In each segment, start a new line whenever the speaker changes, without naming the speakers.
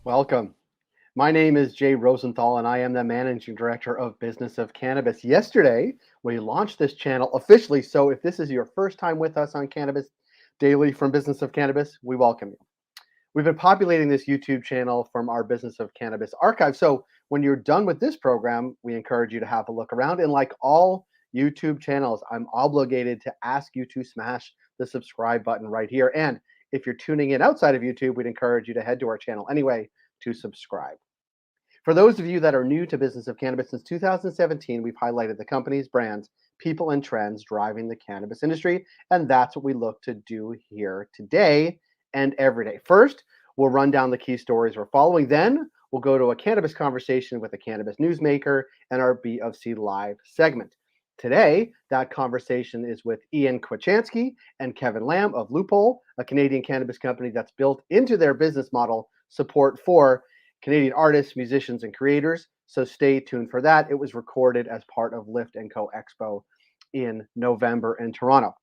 Welcome. My name is Jay Rosenthal, and I am the Managing Director of Business of Cannabis. Yesterday, we launched this channel officially. So, if this is your first time with us on Cannabis Daily from Business of Cannabis, we welcome you. We've been populating this YouTube channel from our Business of Cannabis archive. So, when you're done with this program, we encourage you to have a look around. And like all YouTube channels, I'm obligated to ask you to smash the subscribe button right here. And if you're tuning in outside of YouTube, we'd encourage you to head to our channel anyway to subscribe. For those of you that are new to Business of Cannabis, since 2017, we've highlighted the companies, brands, people, and trends driving the cannabis industry, and that's what we look to do here today and every day. First, we'll run down the key stories we're following. Then, we'll go to a cannabis conversation with a cannabis newsmaker and our BofC Live segment. Today, that conversation is with Ian Kwachansky and Kevin Lamb of Loophole, a Canadian cannabis company that's built into their business model support for Canadian artists, musicians, and creators. So stay tuned for that. It was recorded as part of Lift & Co Expo in November in Toronto.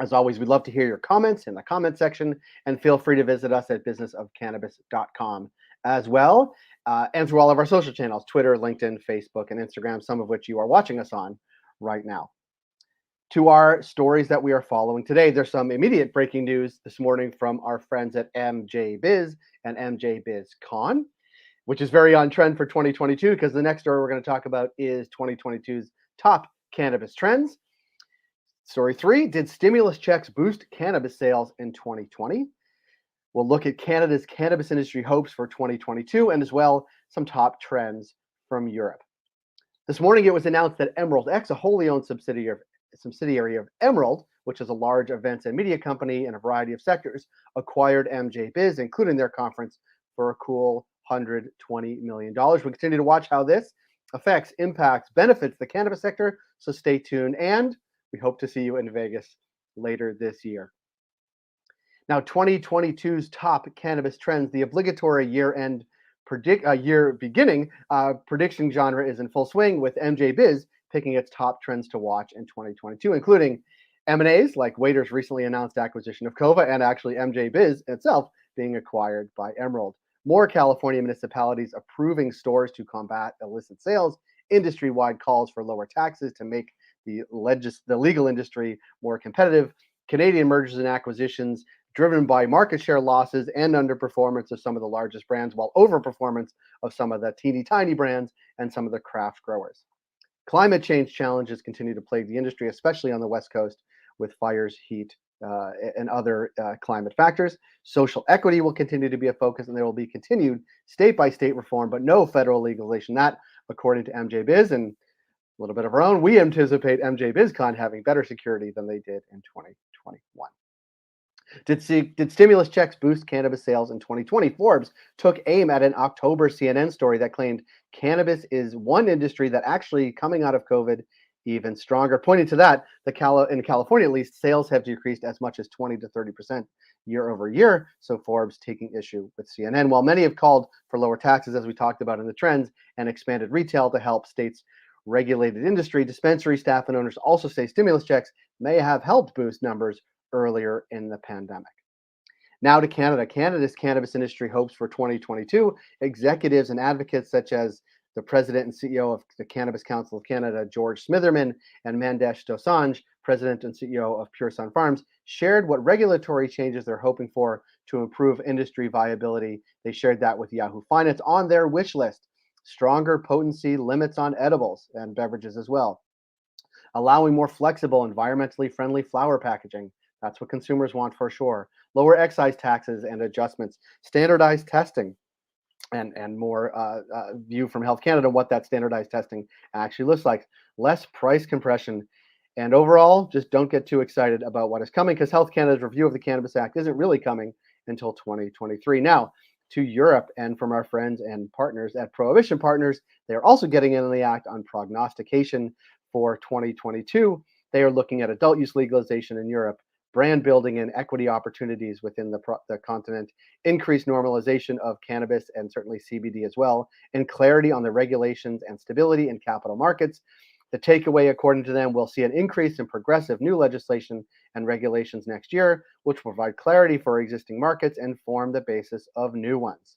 As always, we'd love to hear your comments in the comment section, and feel free to visit us at businessofcannabis.com as well, and through all of our social channels, Twitter, LinkedIn, Facebook, and Instagram, some of which you are watching us on right now. To our stories that we are following today, there's some immediate breaking news this morning from our friends at MJ Biz and MJ Biz Con, which is very on trend for 2022, because the next story we're going to talk about is 2022's top cannabis trends. Story 3, did stimulus checks boost cannabis sales in 2020? We'll look at Canada's cannabis industry hopes for 2022, and as well some top trends from Europe. This morning it was announced that Emerald X, a wholly owned subsidiary of Emerald, which is a large events and media company in a variety of sectors, acquired MJ Biz, including their conference, for a cool $120 million. We continue to watch how this affects, impacts, benefits the cannabis sector, so stay tuned, and we hope to see you in Vegas later this year. Now, 2022's top cannabis trends, the obligatory year-end prediction genre is in full swing, with MJ Biz picking its top trends to watch in 2022, including M&As like Waiter's recently announced acquisition of Cova, and actually MJ Biz itself being acquired by Emerald. More California municipalities approving stores to combat illicit sales, industry-wide calls for lower taxes to make the legal industry more competitive, Canadian mergers and acquisitions driven by market share losses and underperformance of some of the largest brands, while overperformance of some of the teeny tiny brands and some of the craft growers. Climate change challenges continue to plague the industry, especially on the West Coast, with fires, heat, and other climate factors. Social equity will continue to be a focus, and there will be continued state-by-state reform, but no federal legalization. That, according to MJ Biz, and a little bit of our own, we anticipate MJ BizCon having better security than they did in 2021. Did stimulus checks boost cannabis sales in 2020? Forbes took aim at an October CNN story that claimed cannabis is one industry that actually, coming out of COVID, even stronger. Pointing to that, in California at least, sales have decreased as much as 20 to 30% year over year. So Forbes taking issue with CNN. While many have called for lower taxes, as we talked about in the trends, and expanded retail to help states' regulated industry, dispensary staff and owners also say stimulus checks may have helped boost numbers earlier in the pandemic. Now to Canada. Canada's cannabis industry hopes for 2022. Executives and advocates such as the president and CEO of the Cannabis Council of Canada, George Smitherman, and Mandesh Dosanjh, president and CEO of Pure Sun Farms, shared what regulatory changes they're hoping for to improve industry viability. They shared that with Yahoo Finance on their wish list. Stronger potency limits on edibles and beverages as well. Allowing more flexible, environmentally friendly flower packaging. That's what consumers want for sure. Lower excise taxes and adjustments. Standardized testing. And more view from Health Canada what that standardized testing actually looks like. Less price compression. And overall, just don't get too excited about what is coming, because Health Canada's review of the Cannabis Act isn't really coming until 2023. Now, to Europe, and from our friends and partners at Prohibition Partners, they're also getting in on the act on prognostication for 2022. They are looking at adult use legalization in Europe, brand building and equity opportunities within the continent, increased normalization of cannabis and certainly CBD as well, and clarity on the regulations and stability in capital markets. The takeaway, according to them, will see an increase in progressive new legislation and regulations next year, which will provide clarity for existing markets and form the basis of new ones.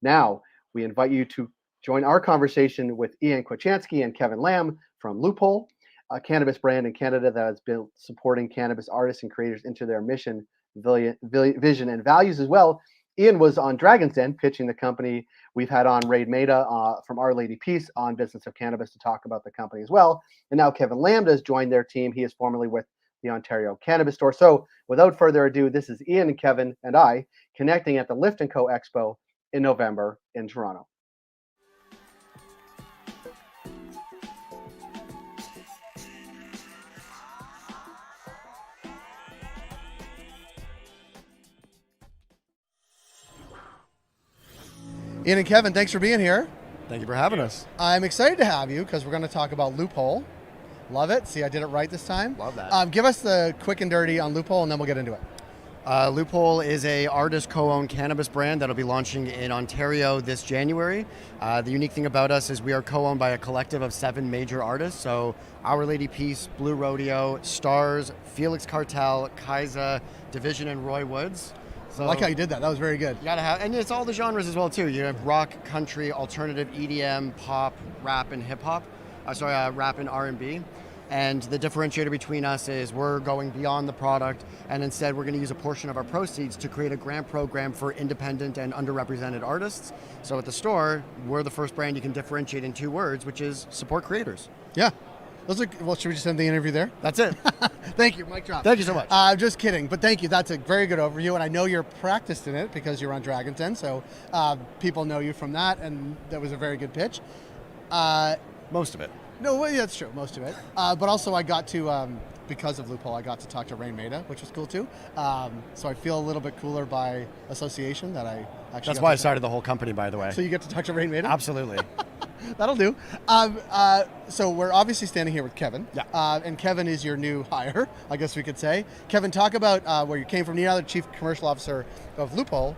Now, we invite you to join our conversation with Ian Kwachansky and Kevin Lamb from Loophole, a cannabis brand in Canada that has been supporting cannabis artists and creators into their mission, vision, and values as well. Ian was on Dragon's Den pitching the company. We've had on Raid Maida from Our Lady Peace on Business of Cannabis to talk about the company as well. And now Kevin Lambda has joined their team. He is formerly with the Ontario Cannabis Store. So without further ado, this is Ian and Kevin and I connecting at the Lift & Co Expo in November in Toronto. Ian and Kevin, thanks for being here.
Thank you for having us.
I'm excited to have you because we're going to talk about Loophole. Love it. See, I did it right this time.
Love that.
Give us the quick and dirty on Loophole, and then we'll get into it.
Loophole is a artist co-owned cannabis brand that'll be launching in Ontario this January. The unique thing about us is we are co-owned by a collective of 7 major artists. So Our Lady Peace, Blue Rodeo, Stars, Felix Cartel, Kaiza, Division, and Roy Woods. So
I like how you did that. That was very good.
You gotta have, and it's all the genres as well too. You have rock, country, alternative, EDM, pop, rap, and hip hop. Rap and R&B. And the differentiator between us is we're going beyond the product, and instead we're going to use a portion of our proceeds to create a grant program for independent and underrepresented artists. So at the store, we're the first brand you can differentiate in 2 words, which is support creators.
Yeah. Well, should we just end the interview there?
That's it.
Thank you. Mic drop.
Thank you so much.
Just kidding, but thank you. That's a very good overview, and I know you're practiced in it because you're on Dragon's Den, so people know you from that, and that was a very good pitch.
Most of it.
No, well, yeah, that's true, most of it. But also I got to, because of Loophole, I got to talk to Raid Maida, which was cool too. So I feel a little bit cooler by association that I actually
That's why I started the whole company, by the way.
So you get to talk to Raid Maida?
Absolutely.
That'll do. So we're obviously standing here with Kevin.
Yeah.
And Kevin is your new hire, I guess we could say. Kevin, talk about where you came from. You're now the Chief Commercial Officer of Loophole.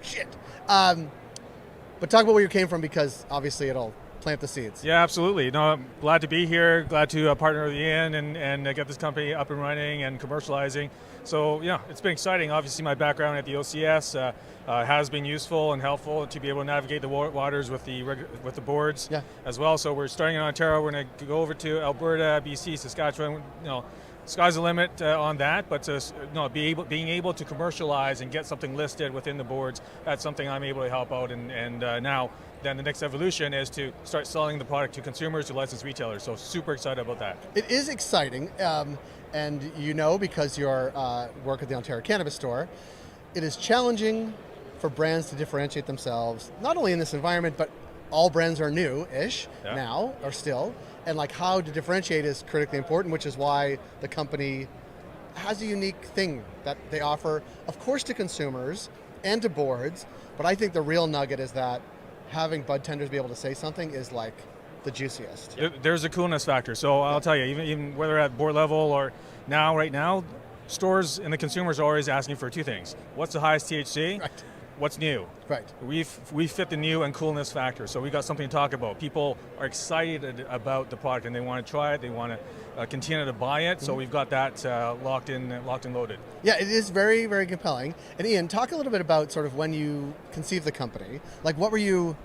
Shit. But talk about where you came from because obviously it'll plant the seeds.
Yeah, absolutely. No, I'm glad to be here. Glad to partner with Ian and get this company up and running and commercializing. So yeah, it's been exciting. Obviously, my background at the OCS has been useful and helpful to be able to navigate the waters with the boards as well. So we're starting in Ontario. We're going to go over to Alberta, BC, Saskatchewan. Sky's the limit on that, but being able to commercialize and get something listed within the boards, that's something I'm able to help out. And now, then the next evolution is to start selling the product to consumers, to licensed retailers. So super excited about that.
It is exciting, and because you work at the Ontario Cannabis Store, it is challenging for brands to differentiate themselves, not only in this environment, but all brands are new-ish now, or still. And how to differentiate is critically important, which is why the company has a unique thing that they offer, of course, to consumers and to boards. But I think the real nugget is that having bud tenders be able to say something is the juiciest.
There's a coolness factor. So I'll tell you, even whether at board level or right now, stores and the consumers are always asking for 2 things. What's the highest THC?
Right.
What's new?
Right.
We fit the new and coolness factor, so we got something to talk about. People are excited about the product and they want to try it. They want to continue to buy it. So we've got that locked and loaded.
Yeah, it is very, very compelling. And Ian, talk a little bit about sort of when you conceived the company. What were you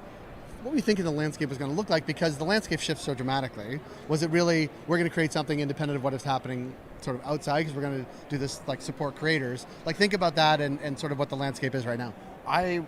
thinking the landscape was going to look like? Because the landscape shifts so dramatically. Was it really we're going to create something independent of what is happening sort of outside because we're going to do this support creators? Think about that and sort of what the landscape is right now.
I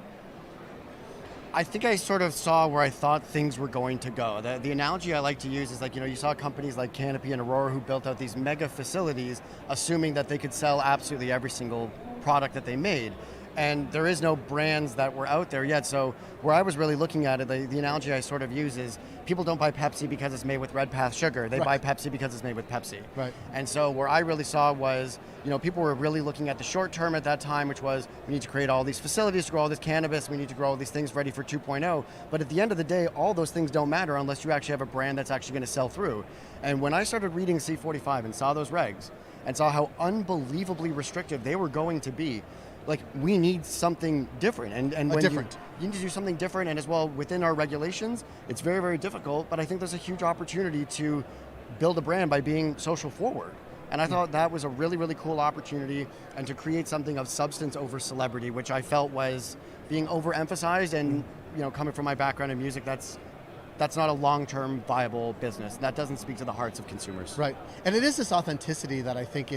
think I sort of saw where I thought things were going to go. The analogy I like to use is you saw companies like Canopy and Aurora who built out these mega facilities assuming that they could sell absolutely every single product that they made. And there is no brands that were out there yet. So where I was really looking at it, the analogy I sort of use is people don't buy Pepsi because it's made with Red Path sugar. They buy Pepsi because it's made with Pepsi.
Right.
And so where I really saw was, people were really looking at the short term at that time, which was we need to create all these facilities to grow all this cannabis. We need to grow all these things ready for 2.0. But at the end of the day, all those things don't matter unless you actually have a brand that's actually going to sell through. And when I started reading C45 and saw those regs and saw how unbelievably restrictive they were going to be, we need something different. And when
different.
You need to do something different, and as well within our regulations, it's very, very difficult, but I think there's a huge opportunity to build a brand by being social forward. And I thought that was a really, really cool opportunity, and to create something of substance over celebrity, which I felt was being overemphasized. And coming from my background in music, that's not a long-term viable business. That doesn't speak to the hearts of consumers.
Right. And it is this authenticity that I think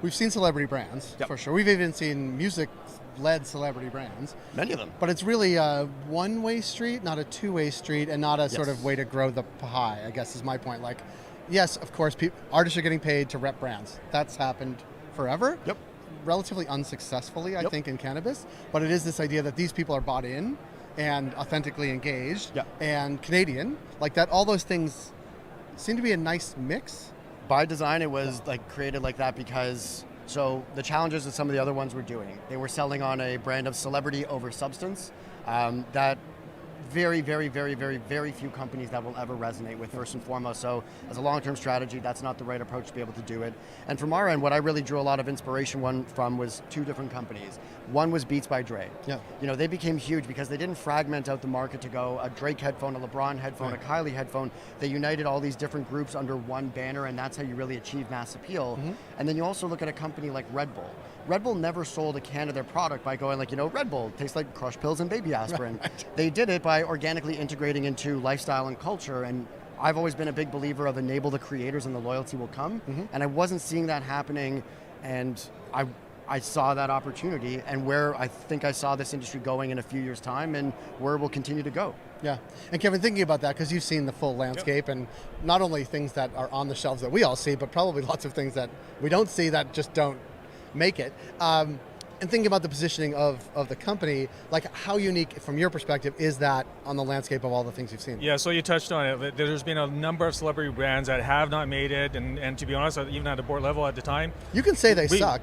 we've seen celebrity brands, for sure. We've even seen music-led celebrity brands.
Many of them.
But it's really a one-way street, not a two-way street, and not a sort of way to grow the pie, I guess is my point. Like, yes, of course, artists are getting paid to rep brands. That's happened forever.
Yep.
Relatively unsuccessfully, I think, in cannabis. But it is this idea that these people are bought in and authentically engaged and Canadian. Like that, all those things seem to be a nice mix.
By design, it was like created like that because the challenges that some of the other ones were doing, they were selling on a brand of celebrity over substance that very, very, very, very, very few companies that will ever resonate with, first and foremost. So as a long-term strategy, that's not the right approach to be able to do it. And from our end, what I really drew a lot of inspiration from was two different companies. One was Beats by Dre.
Yeah.
They became huge because they didn't fragment out the market to go a Drake headphone, a LeBron headphone, a Kylie headphone. They united all these different groups under one banner, and that's how you really achieve mass appeal. And then you also look at a company like Red Bull. Red Bull never sold a can of their product by going like, Red Bull tastes like Crush Pills and baby aspirin. They did it by organically integrating into lifestyle and culture. And I've always been a big believer of enable the creators and the loyalty will come. And I wasn't seeing that happening. And I saw that opportunity, and where I think I saw this industry going in a few years' time, and where it will continue to go.
Yeah. And Kevin, thinking about that, because you've seen the full landscape, and not only things that are on the shelves that we all see, but probably lots of things that we don't see that just don't make it. And thinking about the positioning of the company, like how unique from your perspective is that on the landscape of all the things you've seen?
Yeah, so you touched on it. There's been a number of celebrity brands that have not made it, and to be honest, even at the board level at the time.
You can say they suck.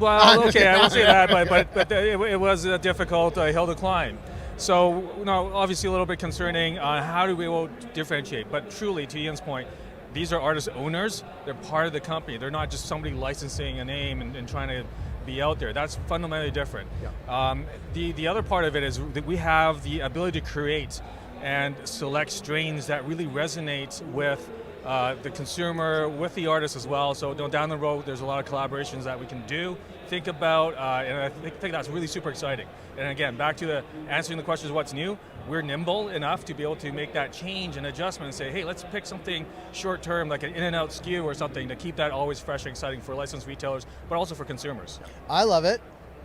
Well, okay, I won't say that, but it was a difficult hill to climb. So, obviously a little bit concerning on how do we differentiate. But truly, to Ian's point, these are artist owners. They're part of the company. They're not just somebody licensing a name and trying to be out there. That's fundamentally different. Yeah. The other part of it is that we have the ability to create and select strains that really resonate with the consumer, with the artist as well. So down the road, there's a lot of collaborations that we can do, think about, and I think that's really super exciting. And again, back to answering the question of what's new, we're nimble enough to be able to make that change and adjustment and say, hey, let's pick something short term, like an in and out SKU or something, to keep that always fresh and exciting for licensed retailers, but also for consumers.
I love it.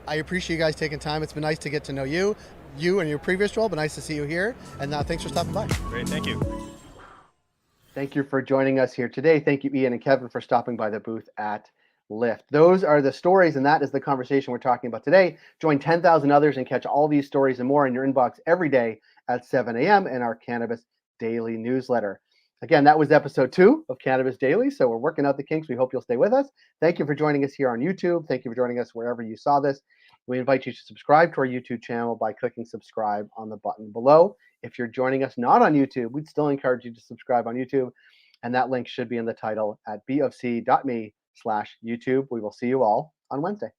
I appreciate you guys taking time. It's been nice to get to know you and your previous role, but nice to see you here. And thanks for stopping by.
Great, thank you.
Thank you for joining us here today. Thank you, Ian and Kevin, for stopping by the booth at Lyft. Those are the stories, and that is the conversation we're talking about today. Join 10,000 others and catch all these stories and more in your inbox every day at 7 a.m. in our Cannabis Daily newsletter. Again, that was episode 2 of Cannabis Daily, so we're working out the kinks. We hope you'll stay with us. Thank you for joining us here on YouTube. Thank you for joining us wherever you saw this. We invite you to subscribe to our YouTube channel by clicking subscribe on the button below. If you're joining us not on YouTube, we'd still encourage you to subscribe on YouTube, and that link should be in the title at bofc.me/YouTube. We will see you all on Wednesday.